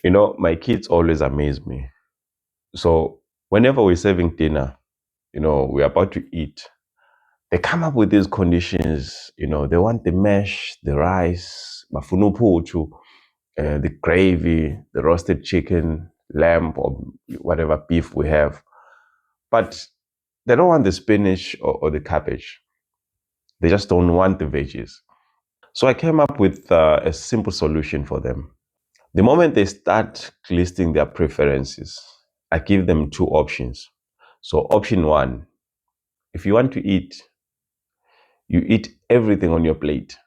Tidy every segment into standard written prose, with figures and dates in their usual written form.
My kids always amaze me. So whenever we're serving dinner, we're about to eat, they come up with these conditions. They want the mash, the rice, mafunupuchu, the gravy, the roasted chicken, lamb, or whatever beef we have. But they don't want the spinach or the cabbage. They just don't want the veggies. So I came up with a simple solution for them. The moment they start listing their preferences, I give them two options. So option one, if you want to eat, you eat everything on your plate.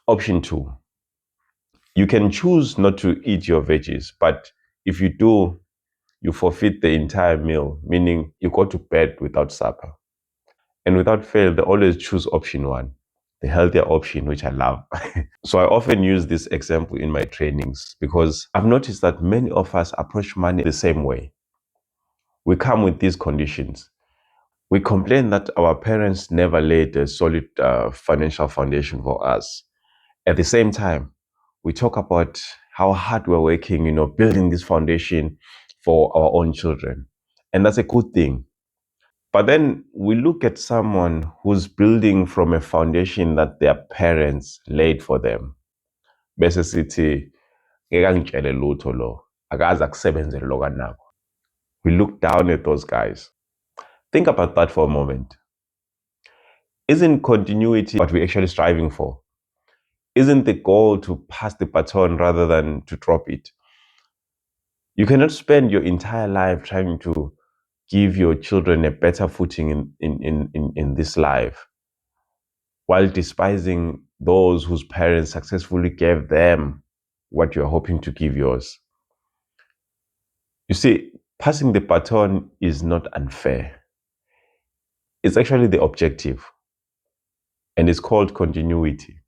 Option two, you can choose not to eat your veggies, but if you do, you forfeit the entire meal, meaning you go to bed without supper. And without fail, they always choose option one, the healthier option, which I love. So I often use this example in my trainings because I've noticed that many of us approach money the same way. We come with these conditions. We complain that our parents never laid a solid financial foundation for us. At the same time, we talk about how hard we're working, building this foundation for our own children. And that's a good thing. But then we look at someone who's building from a foundation that their parents laid for them. Bese sithi, "Ngeke angitshele lutho lo, akaze akusebenzele lo kanako." We look down at those guys. Think about that for a moment. Isn't continuity what we're actually striving for? Isn't the goal to pass the baton rather than to drop it? You cannot spend your entire life trying to give your children a better footing in this life while despising those whose parents successfully gave them what you're hoping to give yours. You see, passing the baton is not unfair. It's actually the objective, and it's called continuity.